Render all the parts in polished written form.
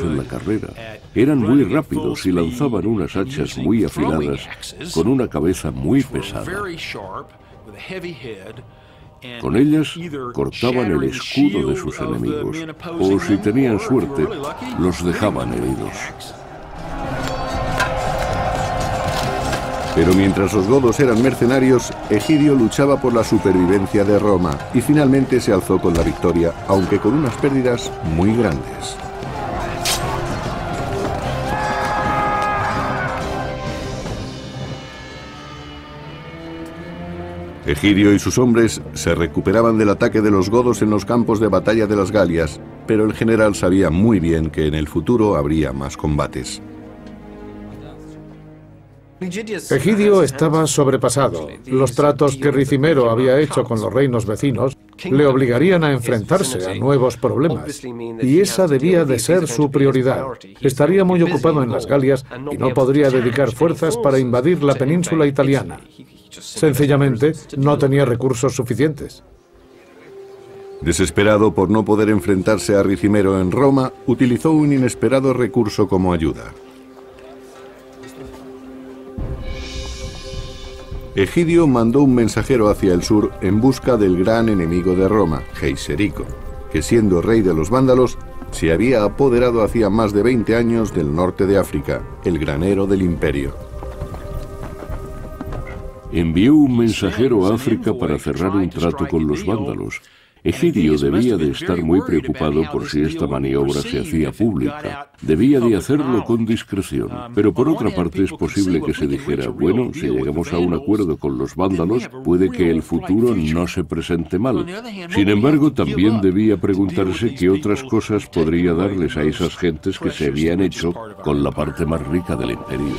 en la carrera. Eran muy rápidos y lanzaban unas hachas muy afiladas con una cabeza muy pesada. Con ellas cortaban el escudo de sus enemigos, o si tenían suerte, los dejaban heridos. Pero mientras los godos eran mercenarios, Egidio luchaba por la supervivencia de Roma y finalmente se alzó con la victoria, aunque con unas pérdidas muy grandes. Egidio y sus hombres se recuperaban del ataque de los godos en los campos de batalla de las Galias, pero el general sabía muy bien que en el futuro habría más combates. Egidio estaba sobrepasado. Los tratos que Ricimero había hecho con los reinos vecinos le obligarían a enfrentarse a nuevos problemas, y esa debía de ser su prioridad. Estaría muy ocupado en las Galias y no podría dedicar fuerzas para invadir la península italiana. Sencillamente, no tenía recursos suficientes. Desesperado por no poder enfrentarse a Ricimero en Roma, utilizó un inesperado recurso como ayuda. Egidio mandó un mensajero hacia el sur en busca del gran enemigo de Roma, Geiserico, que siendo rey de los vándalos, se había apoderado hacía más de 20 años del norte de África, el granero del imperio. Envió un mensajero a África para cerrar un trato con los vándalos. Egidio debía de estar muy preocupado por si esta maniobra se hacía pública. Debía de hacerlo con discreción. Pero por otra parte es posible que se dijera, bueno, si llegamos a un acuerdo con los vándalos, puede que el futuro no se presente mal. Sin embargo, también debía preguntarse qué otras cosas podría darles a esas gentes que se habían hecho con la parte más rica del imperio.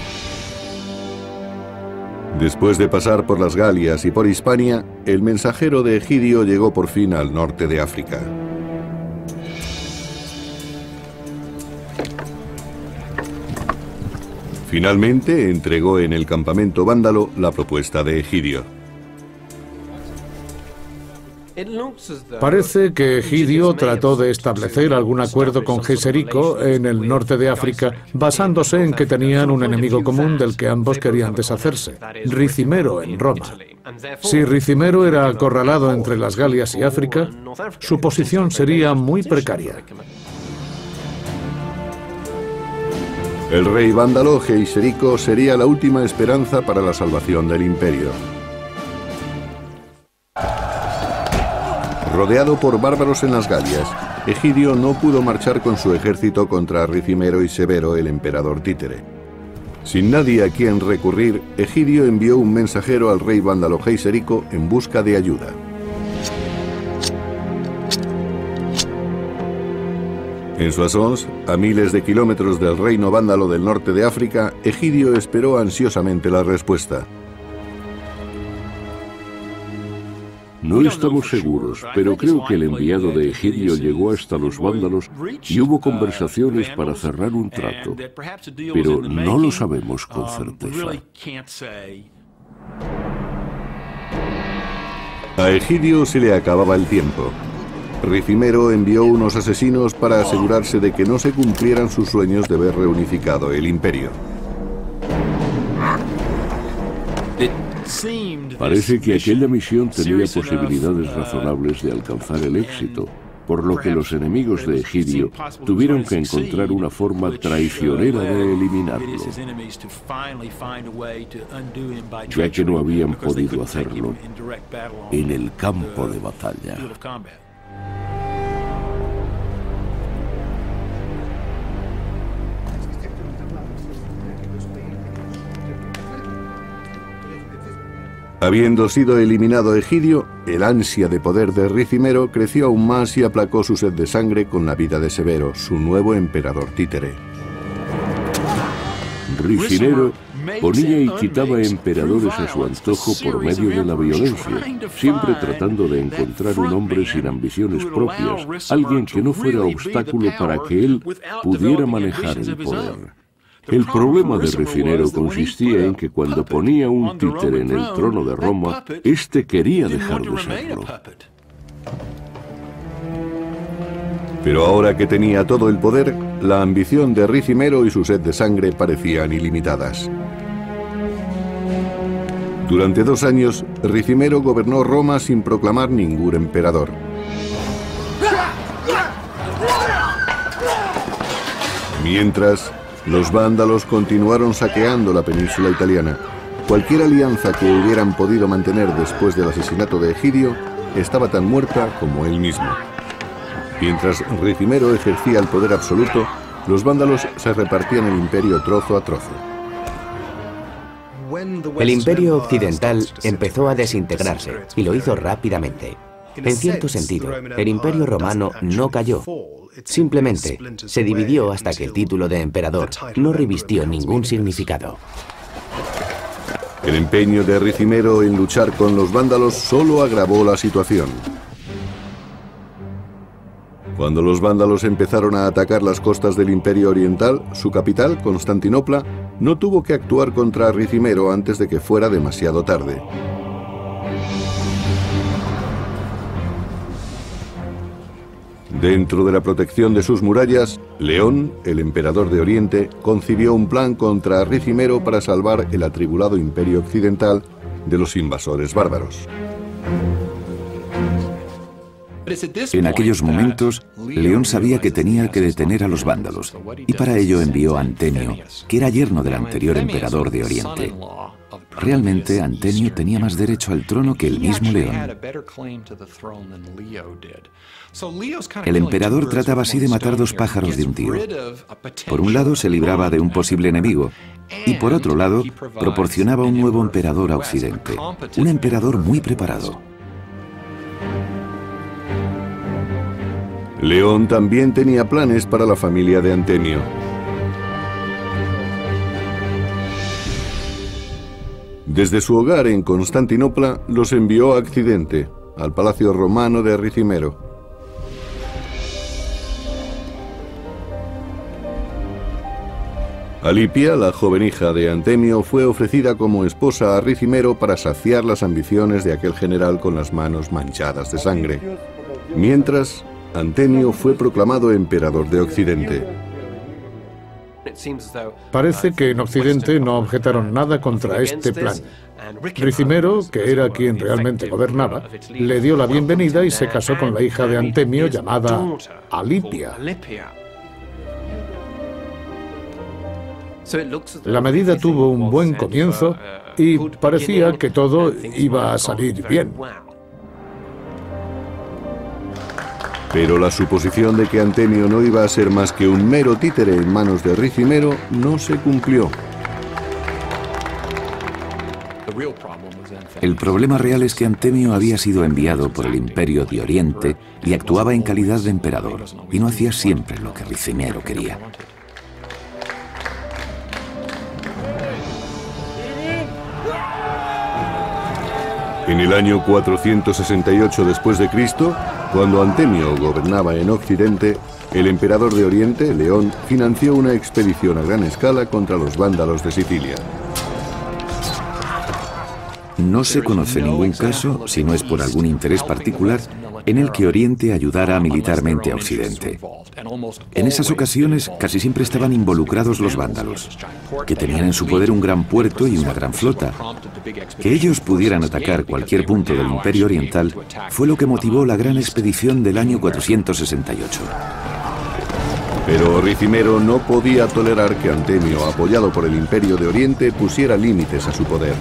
Después de pasar por las Galias y por Hispania, el mensajero de Egidio llegó por fin al norte de África. Finalmente entregó en el campamento vándalo la propuesta de Egidio. Parece que Egidio trató de establecer algún acuerdo con Geiserico en el norte de África, basándose en que tenían un enemigo común del que ambos querían deshacerse, Ricimero en Roma. Si Ricimero era acorralado entre las Galias y África, su posición sería muy precaria. El rey vándalo Geiserico sería la última esperanza para la salvación del imperio. Rodeado por bárbaros en las Galias, Egidio no pudo marchar con su ejército contra Ricimero y Severo, el emperador títere. Sin nadie a quien recurrir, Egidio envió un mensajero al rey vándalo Geiserico en busca de ayuda. En Soissons, a miles de kilómetros del reino vándalo del norte de África, Egidio esperó ansiosamente la respuesta. No estamos seguros, pero creo que el enviado de Egidio llegó hasta los vándalos y hubo conversaciones para cerrar un trato, pero no lo sabemos con certeza. A Egidio se le acababa el tiempo. Ricimero envió unos asesinos para asegurarse de que no se cumplieran sus sueños de ver reunificado el imperio. Parece que aquella misión tenía posibilidades razonables de alcanzar el éxito, por lo que los enemigos de Egidio tuvieron que encontrar una forma traicionera de eliminarlo, ya que no habían podido hacerlo en el campo de batalla. Habiendo sido eliminado Egidio, el ansia de poder de Ricimero creció aún más y aplacó su sed de sangre con la vida de Severo, su nuevo emperador títere. Ricimero ponía y quitaba emperadores a su antojo por medio de la violencia, siempre tratando de encontrar un hombre sin ambiciones propias, alguien que no fuera obstáculo para que él pudiera manejar el poder. El problema de Ricimero consistía en que cuando ponía un títere en el trono de Roma, éste quería dejar de serlo. Pero ahora que tenía todo el poder, la ambición de Ricimero y su sed de sangre parecían ilimitadas. Durante 2 años, Ricimero gobernó Roma sin proclamar ningún emperador. Mientras, los vándalos continuaron saqueando la península italiana. Cualquier alianza que hubieran podido mantener después del asesinato de Egidio estaba tan muerta como él mismo. Mientras Ricimero ejercía el poder absoluto, los vándalos se repartían el imperio trozo a trozo. El imperio occidental empezó a desintegrarse y lo hizo rápidamente. En cierto sentido, el imperio romano no cayó. Simplemente se dividió hasta que el título de emperador no revistió ningún significado. El empeño de Ricimero en luchar con los vándalos solo agravó la situación. Cuando los vándalos empezaron a atacar las costas del Imperio Oriental, su capital, Constantinopla, no tuvo que actuar contra Ricimero antes de que fuera demasiado tarde. Dentro de la protección de sus murallas, León, el emperador de Oriente, concibió un plan contra Ricimero para salvar el atribulado Imperio Occidental de los invasores bárbaros. En aquellos momentos, León sabía que tenía que detener a los vándalos, y para ello envió a Antemio, que era yerno del anterior emperador de Oriente. Realmente, Antemio tenía más derecho al trono que el mismo León. El emperador trataba así de matar 2 pájaros de un tiro. Por un lado, se libraba de un posible enemigo, y por otro lado, proporcionaba un nuevo emperador a Occidente, un emperador muy preparado. León también tenía planes para la familia de Antemio. Desde su hogar en Constantinopla los envió a Occidente, al palacio romano de Ricimero. Alipia, la joven hija de Antemio, fue ofrecida como esposa a Ricimero para saciar las ambiciones de aquel general con las manos manchadas de sangre. Mientras, Antemio fue proclamado emperador de Occidente. Parece que en Occidente no objetaron nada contra este plan. Ricimero, que era quien realmente gobernaba, le dio la bienvenida y se casó con la hija de Antemio llamada Alipia. La medida tuvo un buen comienzo y parecía que todo iba a salir bien. Pero la suposición de que Antemio no iba a ser más que un mero títere en manos de Ricimero no se cumplió. El problema real es que Antemio había sido enviado por el Imperio de Oriente y actuaba en calidad de emperador, y no hacía siempre lo que Ricimero quería. En el año 468 después de Cristo, cuando Antemio gobernaba en Occidente, el emperador de Oriente, León, financió una expedición a gran escala contra los vándalos de Sicilia. No se conoce ningún caso, si no es por algún interés particular, en el que Oriente ayudara militarmente a Occidente. En esas ocasiones casi siempre estaban involucrados los vándalos, que tenían en su poder un gran puerto y una gran flota. Que ellos pudieran atacar cualquier punto del Imperio Oriental fue lo que motivó la gran expedición del año 468. Pero Ricimero no podía tolerar que Antemio, apoyado por el Imperio de Oriente, pusiera límites a su poder.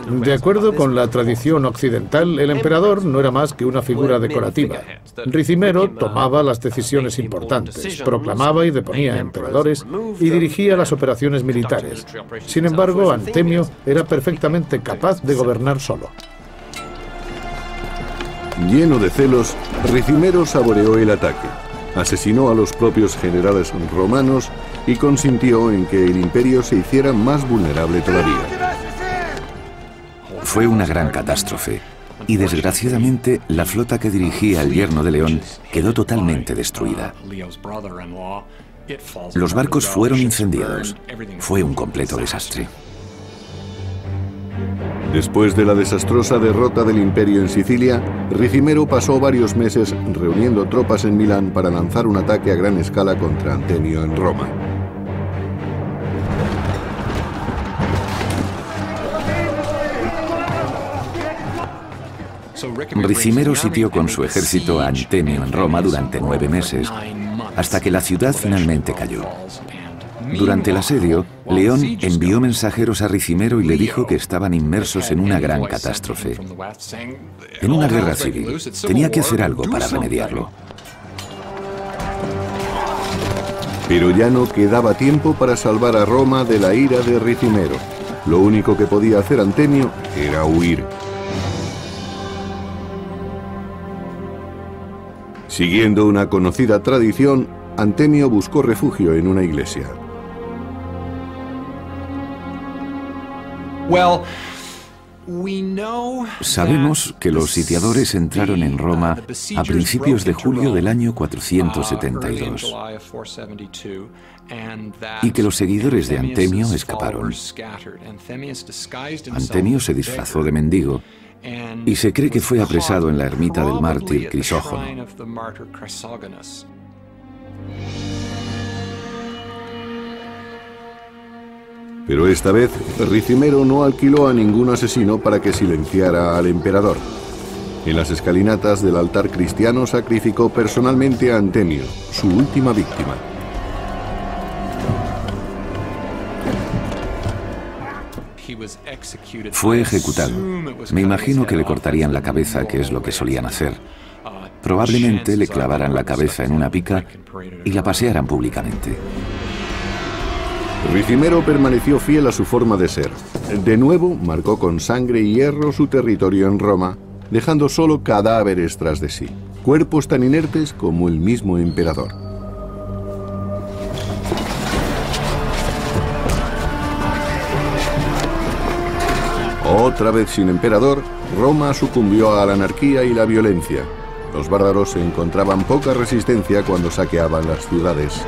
De acuerdo con la tradición occidental, el emperador no era más que una figura decorativa. Ricimero tomaba las decisiones importantes, proclamaba y deponía emperadores y dirigía las operaciones militares. Sin embargo, Antemio era perfectamente capaz de gobernar solo. Lleno de celos, Ricimero saboreó el ataque, asesinó a los propios generales romanos y consintió en que el imperio se hiciera más vulnerable todavía. Fue una gran catástrofe, y desgraciadamente la flota que dirigía el yerno de León quedó totalmente destruida. Los barcos fueron incendiados. Fue un completo desastre. Después de la desastrosa derrota del Imperio en Sicilia, Ricimero pasó varios meses reuniendo tropas en Milán para lanzar un ataque a gran escala contra Antemio en Roma. Ricimero sitió con su ejército a Antemio en Roma durante 9 meses, hasta que la ciudad finalmente cayó. Durante el asedio, León envió mensajeros a Ricimero y le dijo que estaban inmersos en una gran catástrofe. En una guerra civil, tenía que hacer algo para remediarlo. Pero ya no quedaba tiempo para salvar a Roma de la ira de Ricimero. Lo único que podía hacer Antemio era huir. Siguiendo una conocida tradición, Antemio buscó refugio en una iglesia. Sabemos que los sitiadores entraron en Roma a principios de julio del año 472 y que los seguidores de Antemio escaparon. Antemio se disfrazó de mendigo y se cree que fue apresado en la ermita del mártir Crisógono. Pero esta vez, Ricimero no alquiló a ningún asesino para que silenciara al emperador. En las escalinatas del altar cristiano sacrificó personalmente a Antemio, su última víctima. Fue ejecutado. Me imagino que le cortarían la cabeza, que es lo que solían hacer. Probablemente le clavaran la cabeza en una pica y la pasearan públicamente. Ricimero permaneció fiel a su forma de ser. De nuevo, marcó con sangre y hierro su territorio en Roma, dejando solo cadáveres tras de sí, cuerpos tan inertes como el mismo emperador. Otra vez sin emperador, Roma sucumbió a la anarquía y la violencia. Los bárbaros encontraban poca resistencia cuando saqueaban las ciudades.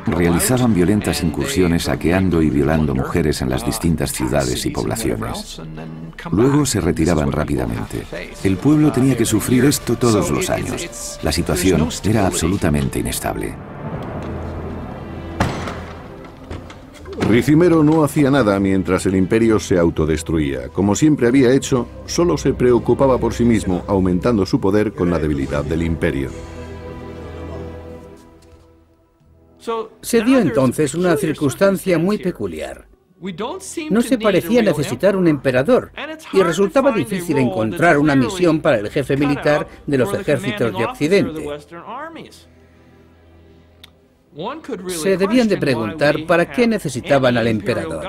Realizaban violentas incursiones saqueando y violando mujeres en las distintas ciudades y poblaciones. Luego se retiraban rápidamente. El pueblo tenía que sufrir esto todos los años. La situación era absolutamente inestable. Ricimero no hacía nada mientras el imperio se autodestruía. Como siempre había hecho, solo se preocupaba por sí mismo, aumentando su poder con la debilidad del imperio. Se dio entonces una circunstancia muy peculiar. No se parecía necesitar un emperador y resultaba difícil encontrar una misión para el jefe militar de los ejércitos de Occidente. Se debían de preguntar para qué necesitaban al emperador.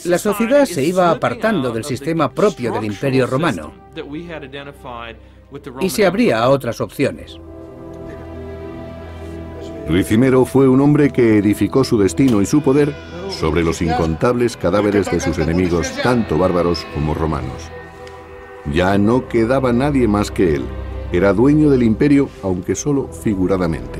La sociedad se iba apartando del sistema propio del Imperio Romano y se abría a otras opciones. Ricimero fue un hombre que edificó su destino y su poder sobre los incontables cadáveres de sus enemigos, tanto bárbaros como romanos. Ya no quedaba nadie más que él. Era dueño del imperio, aunque solo figuradamente.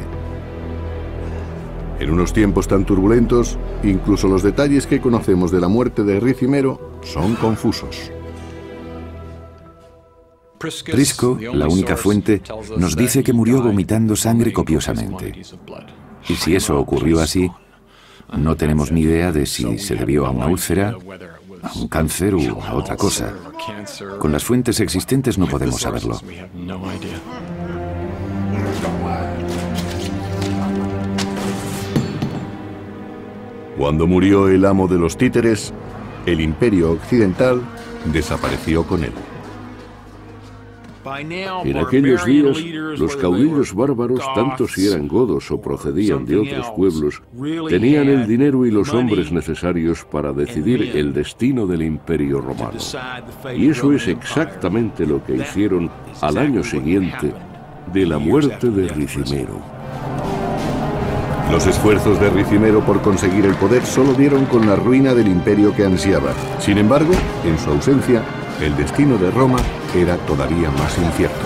En unos tiempos tan turbulentos, incluso los detalles que conocemos de la muerte de Ricimero son confusos. Prisco, la única fuente, nos dice que murió vomitando sangre copiosamente. Y si eso ocurrió así, no tenemos ni idea de si se debió a una úlcera, a un cáncer u a otra cosa. Con las fuentes existentes no podemos saberlo. Cuando murió el amo de los títeres, el imperio occidental desapareció con él. En aquellos días, los caudillos bárbaros, tanto si eran godos o procedían de otros pueblos, tenían el dinero y los hombres necesarios para decidir el destino del Imperio Romano. Y eso es exactamente lo que hicieron al año siguiente de la muerte de Ricimero. Los esfuerzos de Ricimero por conseguir el poder solo dieron con la ruina del imperio que ansiaba. Sin embargo, en su ausencia, el destino de Roma era todavía más incierto.